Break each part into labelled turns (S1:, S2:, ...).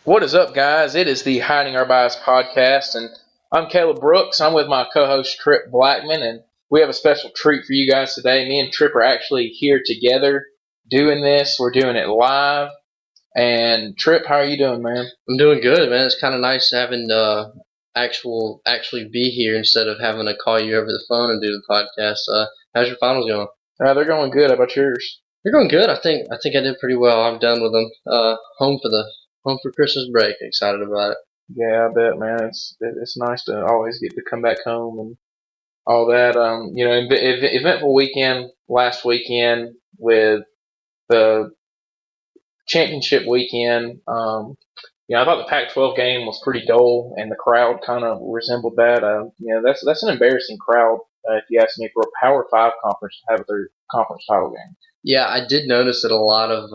S1: What is up, guys? It is the Hiding Our Bias podcast, and I'm Caleb Brooks. I'm with my co-host Trip Blackman, and we have a special treat for you guys today. Me and Trip are actually here together doing this. We're doing it live. And Trip, how are you doing, man?
S2: I'm doing good, man. It's kind of nice having actually be here instead of having to call you over the phone and do the podcast. How's your finals going?
S1: They're going good. How about yours?
S2: They're going good. I think I did pretty well. I'm done with them. Home for Christmas break. Excited about it.
S1: Yeah, I bet, man. It's nice to always get to come back home and all that. Eventful weekend last weekend with the championship weekend. I thought the Pac-12 game was pretty dull, and the crowd kind of resembled that. That's an embarrassing crowd, if you ask me, for a Power Five conference to have their conference title game.
S2: Yeah, I did notice that a lot of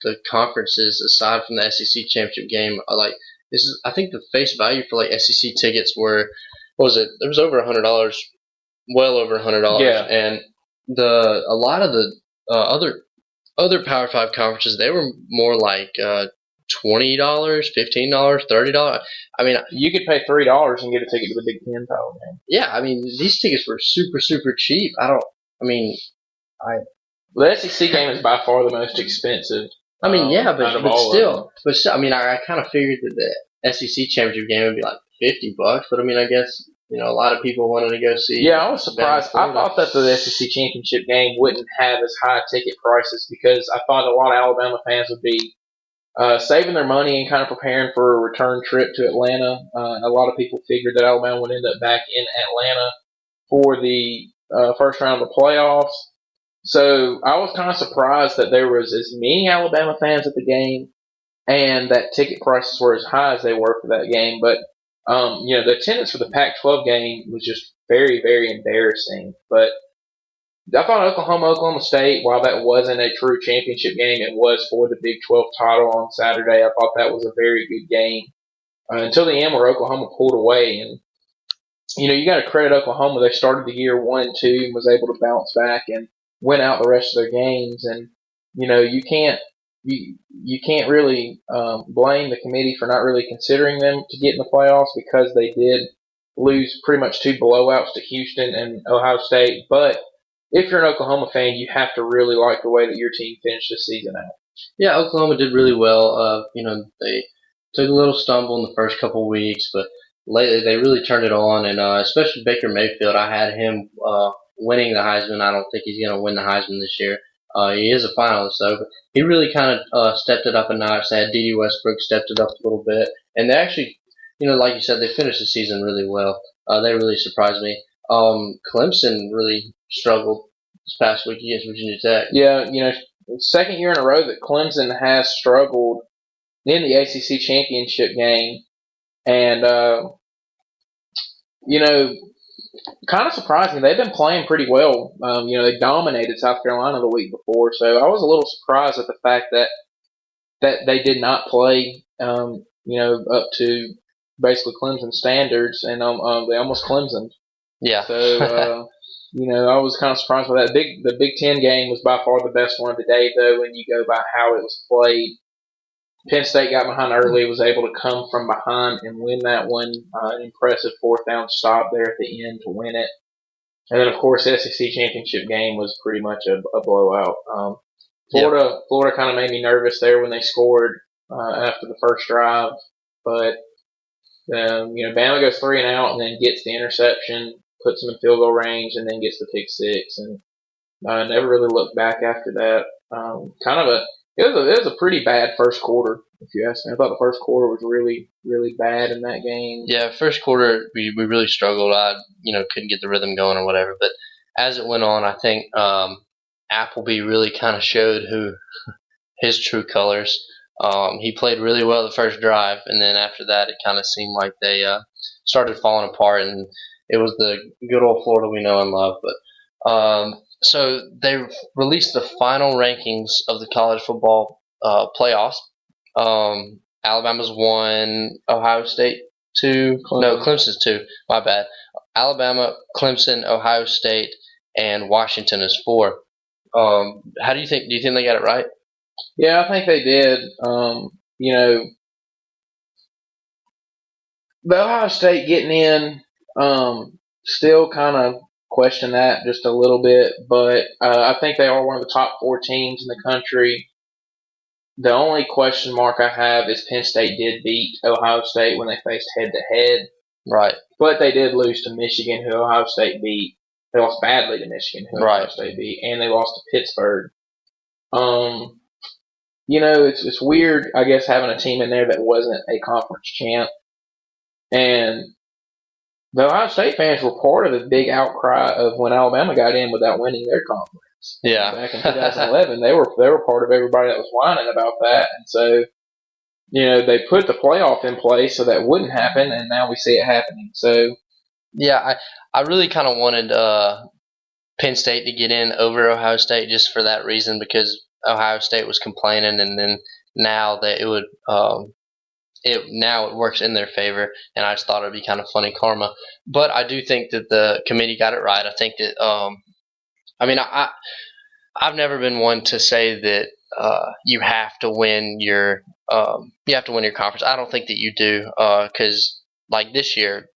S2: the conferences, aside from the SEC championship game, are like this is. I think the face value for like SEC tickets were, what was it? There was over $100, well over $100,
S1: Yeah.
S2: and a lot of the other Power Five conferences, they were more like $20, $15, $30. I mean,
S1: You could pay $3 and get a ticket to the Big Ten title game.
S2: yeah, I mean these tickets were super cheap.
S1: The SEC game is by far the most expensive.
S2: Yeah,
S1: out of
S2: but
S1: all of
S2: still, I mean, I kind of figured that the SEC championship game would be like $50, but I mean, I guess a lot of people wanted to go see.
S1: Yeah, I was surprised. I thought that the SEC championship game wouldn't have as high ticket prices because I thought a lot of Alabama fans would be saving their money and kind of preparing for a return trip to Atlanta. A lot of people figured that Alabama would end up back in Atlanta for the first round of the playoffs. So I was kind of surprised that there was as many Alabama fans at the game and that ticket prices were as high as they were for that game. But the attendance for the Pac-12 game was just very, very embarrassing. But I thought Oklahoma State, while that wasn't a true championship game, it was for the Big 12 title on Saturday. I thought that was a very good game until the end where Oklahoma pulled away. And, you got to credit Oklahoma. They started the year 1-2 and was able to bounce back and win out the rest of their games. And, you can't really blame the committee for not really considering them to get in the playoffs because they did lose pretty much two blowouts to Houston and Ohio State. But if you're an Oklahoma fan, you have to really like the way that your team finished the season out.
S2: Yeah, Oklahoma did really well. They took a little stumble in the first couple of weeks, but lately they really turned it on, and especially Baker Mayfield. I had him winning the Heisman. I don't think he's going to win the Heisman this year. He is a finalist, though, but he really kind of stepped it up a notch. They had D.D. Westbrook stepped it up a little bit, and they actually, like you said, they finished the season really well. They really surprised me. Clemson really struggled this past week against Virginia Tech.
S1: Yeah, second year in a row that Clemson has struggled in the ACC championship game, and kind of surprising. They've been playing pretty well. They dominated South Carolina the week before, so I was a little surprised at the fact that they did not play, up to basically Clemson standards, and they almost Clemsoned.
S2: Yeah.
S1: So, I was kind of surprised by that. The Big Ten game was by far the best one today, though, when you go by how it was played. Penn State got behind early, was able to come from behind and win that one. An impressive fourth down stop there at the end to win it. And then, of course, the SEC championship game was pretty much a blowout. Florida kind of made me nervous there when they scored after the first drive. But, Bama goes 3 and out and then gets the interception, puts them in field goal range, and then gets the pick six. And never really looked back after that. It was a pretty bad first quarter, if you ask me. I thought the first quarter was really, really bad in that game.
S2: Yeah, first quarter we really struggled. I couldn't get the rhythm going or whatever. But as it went on, I think Appleby really kind of showed who his true colors. He played really well the first drive, and then after that, it kind of seemed like they started falling apart, and it was the good old Florida we know and love. But so they released the final rankings of the college football playoffs. Alabama's 1, Ohio State 2. Clemson. No, Clemson's 2. My bad. Alabama, Clemson, Ohio State, and Washington is 4. How do you think? Do you think they got it right?
S1: Yeah, I think they did. The Ohio State getting in, still kind of question that just a little bit, but I think they are one of the top 4 teams in the country. The only question mark I have is Penn State did beat Ohio State when they faced head to head.
S2: Right.
S1: But they did lose to Michigan, who Ohio State beat. They lost badly to Michigan, who Ohio State beat, and they lost to Pittsburgh. It's weird, I guess, having a team in there that wasn't a conference champ. And the Ohio State fans were part of the big outcry of when Alabama got in without winning their conference.
S2: Yeah.
S1: Back in 2011, they were part of everybody that was whining about that. And so, they put the playoff in place so that wouldn't happen, and now we see it happening. So,
S2: yeah, I really kind of wanted Penn State to get in over Ohio State just for that reason, because Ohio State was complaining, and then now that it works in their favor, and I just thought it'd be kind of funny karma. But I do think that the committee got it right. I think that I've never been one to say that you have to win your conference. I don't think that you do, because like this year,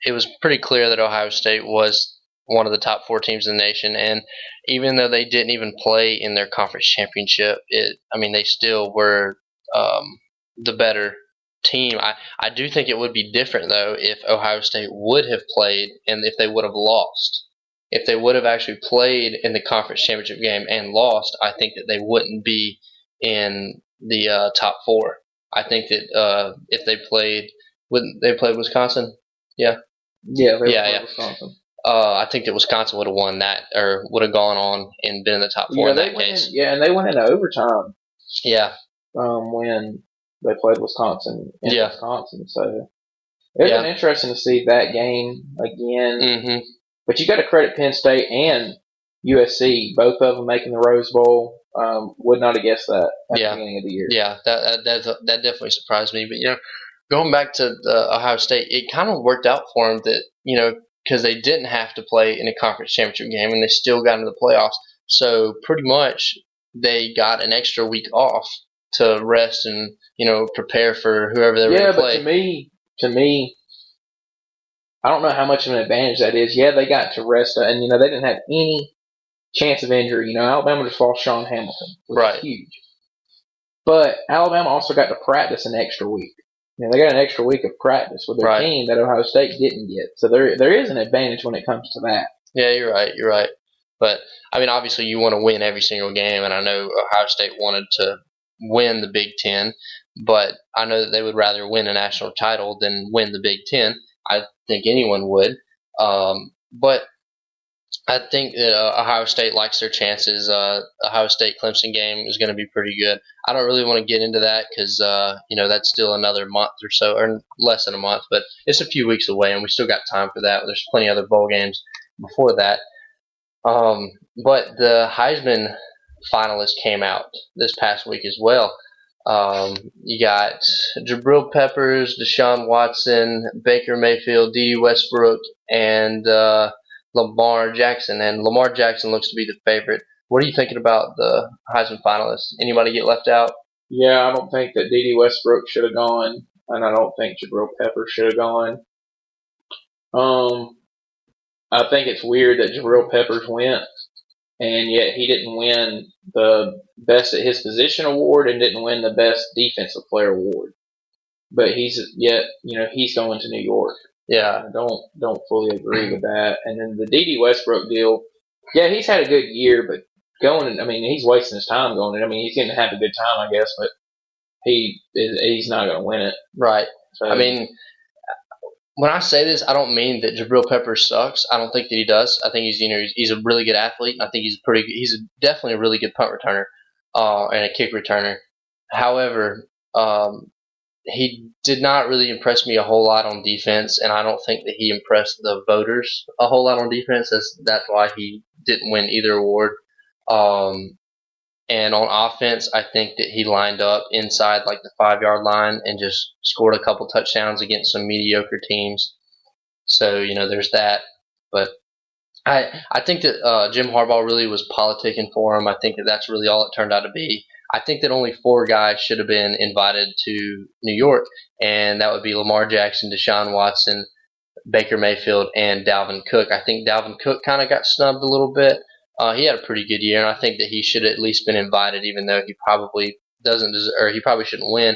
S2: it was pretty clear that Ohio State was one of the top 4 teams in the nation, and even though they didn't even play in their conference championship, they still were the better team. I do think it would be different though if Ohio State would have played and if they would have lost. If they would have actually played in the conference championship game and lost, I think that they wouldn't be in the top 4. I think that if they played, wouldn't they play Wisconsin? Yeah.
S1: Yeah, they played Wisconsin.
S2: I think that Wisconsin would have won that, or would have gone on and been in the top 4 in that case.
S1: And they went into overtime.
S2: Yeah.
S1: When they played Wisconsin in Wisconsin. So it's been interesting to see that game again.
S2: Mm-hmm.
S1: But you got to credit Penn State and USC, both of them making the Rose Bowl. Would not have guessed that at the beginning of the year.
S2: Yeah, that definitely surprised me. But going back to the Ohio State, it kind of worked out for them that because they didn't have to play in a conference championship game and they still got into the playoffs. So pretty much they got an extra week off to rest and prepare for whoever they were going to play.
S1: Yeah, but to me, I don't know how much of an advantage that is. Yeah, they got to rest, and they didn't have any chance of injury. Alabama just lost Sean Hamilton, which is huge. But Alabama also got to practice an extra week. They got an extra week of practice with their team that Ohio State didn't get. So there is an advantage when it comes to that.
S2: Yeah, you're right. But obviously you want to win every single game, and I know Ohio State wanted to win the Big Ten, but I know that they would rather win a national title than win the Big Ten. I think anyone would. But I think that Ohio State likes their chances. Ohio State-Clemson game is going to be pretty good. I don't really want to get into that because, that's still another month or so, or less than a month, but it's a few weeks away, and we still got time for that. There's plenty of other bowl games before that. But the Heisman finalists came out this past week as well. You got Jabril Peppers, Deshaun Watson, Baker Mayfield, Dede Westbrook, and Lamar Jackson. And Lamar Jackson looks to be the favorite. What are you thinking about the Heisman finalists? Anybody get left out?
S1: Yeah, I don't think that Dede Westbrook should have gone, and I don't think Jabril Peppers should have gone. I think it's weird that Jabril Peppers went, and yet he didn't win the best at his position award and didn't win the best defensive player award. But he's going to New York.
S2: Yeah,
S1: I don't fully agree with that. And then the Dede Westbrook deal, yeah, he's had a good year, but he's wasting his time going in. He's going to have a good time, I guess, but he's not going to win it.
S2: Right.
S1: So,
S2: when I say this, I don't mean that Jabril Peppers sucks. I don't think that he does. I think he's a really good athlete. I think he's definitely a really good punt returner and a kick returner. However, he did not really impress me a whole lot on defense, and I don't think that he impressed the voters a whole lot on defense. That's why he didn't win either award. And on offense, I think that he lined up inside like the 5-yard line and just scored a couple touchdowns against some mediocre teams. So, there's that. But I think that Jim Harbaugh really was politicking for him. I think that that's really all it turned out to be. I think that only 4 guys should have been invited to New York, and that would be Lamar Jackson, Deshaun Watson, Baker Mayfield, and Dalvin Cook. I think Dalvin Cook kind of got snubbed a little bit. He had a pretty good year, and I think that he should have at least been invited, even though he probably he probably shouldn't win.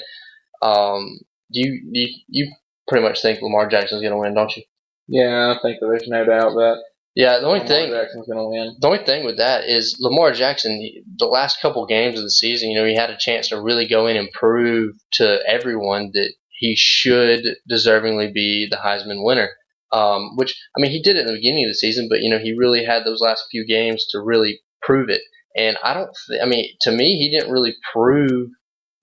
S2: You pretty much think Lamar Jackson's going to win, don't you?
S1: Yeah, I think that there's no doubt that.
S2: Yeah,
S1: Lamar Jackson's going to win.
S2: The only thing with that is Lamar Jackson, the last couple games of the season, he had a chance to really go in and prove to everyone that he should deservingly be the Heisman winner. Which, he did it in the beginning of the season, but, he really had those last few games to really prove it. And to me, he didn't really prove,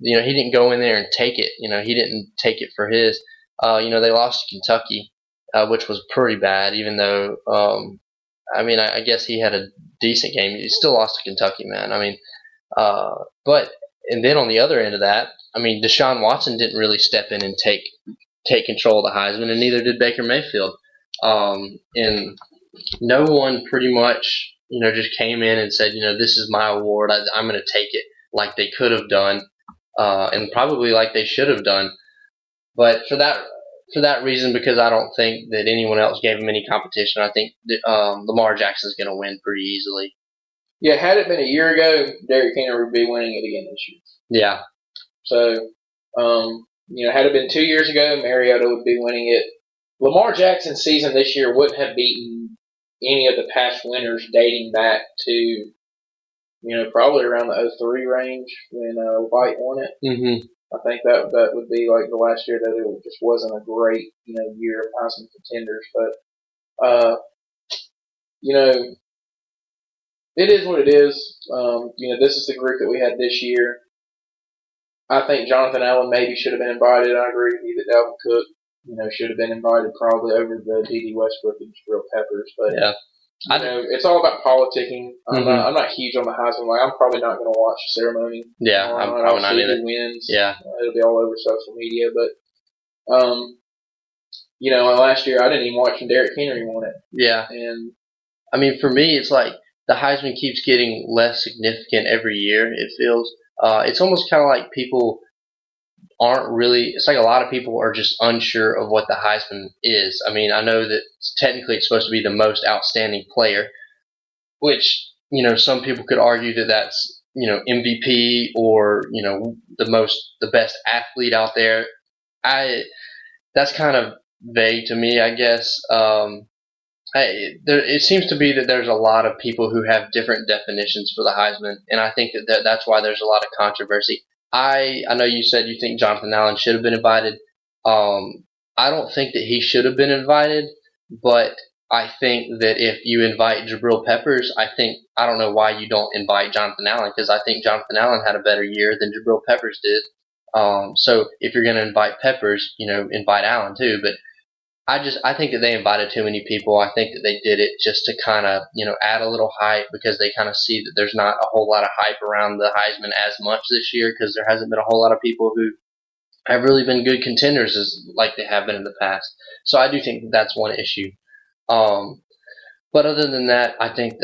S2: he didn't go in there and take it. He didn't take it for his. They lost to Kentucky, which was pretty bad, even though, I guess he had a decent game. He still lost to Kentucky, man. And then on the other end of that, Deshaun Watson didn't really step in and take control of the Heisman, and neither did Baker Mayfield. And no one pretty much, just came in and said, this is my award. I'm going to take it, like they could have done, and probably like they should have done. But for that reason, because I don't think that anyone else gave him any competition, I think that, Lamar Jackson's going to win pretty easily.
S1: Yeah, had it been a year ago, Derrick Henry would be winning it again this year.
S2: Yeah.
S1: So, had it been 2 years ago, Mariota would be winning it. Lamar Jackson's season this year wouldn't have beaten any of the past winners dating back to, probably around the 2003 range when White won it.
S2: Mm-hmm.
S1: I think that would be like the last year that it just wasn't a great, year of Heisman contenders. But, it is what it is. This is the group that we had this year. I think Jonathan Allen maybe should have been invited. I agree with you that Dalvin Cook, should have been invited probably over the D.D. Westbrook and Jabril Peppers. But,
S2: yeah.
S1: It's all about politicking.
S2: Mm-hmm.
S1: I'm not huge on the Heisman. I'm probably not going to watch the ceremony.
S2: Yeah, I'm probably not either.
S1: Who wins.
S2: Yeah.
S1: It'll be all over social media. But, last year I didn't even watch when Derrick Henry won it.
S2: Yeah.
S1: And
S2: for me, it's like the Heisman keeps getting less significant every year, it feels. It's almost kind of like people aren't really – it's like a lot of people are just unsure of what the Heisman is. I know that technically it's supposed to be the most outstanding player, which, some people could argue that that's, MVP or, the best athlete out there. That's kind of vague to me, I guess. It seems to be that there's a lot of people who have different definitions for the Heisman, and I think that's why there's a lot of controversy. I know you said you think Jonathan Allen should have been invited. I don't think that he should have been invited, but I think that if you invite Jabril Peppers, I don't know why you don't invite Jonathan Allen, because I think Jonathan Allen had a better year than Jabril Peppers did. So if you're going to invite Peppers, invite Allen too, but I think that they invited too many people. I think that they did it just to kind of, add a little hype, because they kind of see that there's not a whole lot of hype around the Heisman as much this year, because there hasn't been a whole lot of people who have really been good contenders like they have been in the past. So I do think that's one issue. But other than that, I think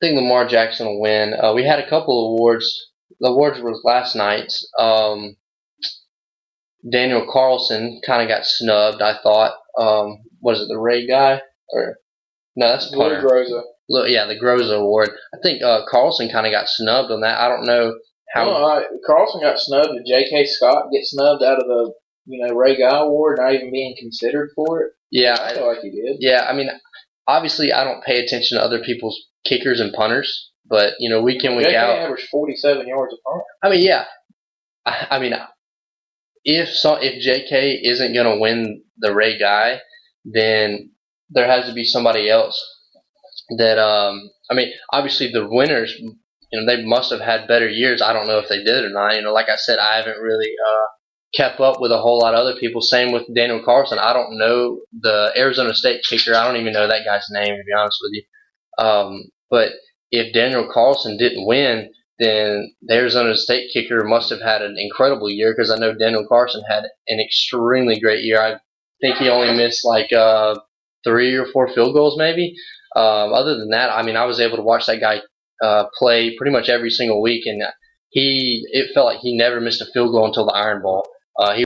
S2: Lamar Jackson will win. We had a couple of awards. The awards was last night. Daniel Carlson kind of got snubbed, I thought. Was it the Ray guy? Or no, that's Punter. The Groza Award. I think Carlson kind of got snubbed on that. I don't know how.
S1: No, Carlson got snubbed. Did J.K. Scott get snubbed out of the Ray Guy Award, not even being considered for it?
S2: Yeah,
S1: I feel like he did.
S2: Yeah, obviously I don't pay attention to other people's kickers and punters, but week in, week
S1: J.K.
S2: out,
S1: averaged 47 yards a punt.
S2: Yeah. If J.K. isn't going to win the Ray Guy, then there has to be somebody else that, obviously the winners, they must have had better years. I don't know if they did or not. Like I said, I haven't really kept up with a whole lot of other people. Same with Daniel Carlson. I don't know the Arizona State kicker. I don't even know that guy's name, to be honest with you. But if Daniel Carlson didn't win, then the Arizona State kicker must have had an incredible year, because I know Daniel Carlson had an extremely great year. I think he only missed like 3 or 4 field goals maybe. Other than that, I was able to watch that guy play pretty much every single week, and it felt like he never missed a field goal until the Iron Bowl. He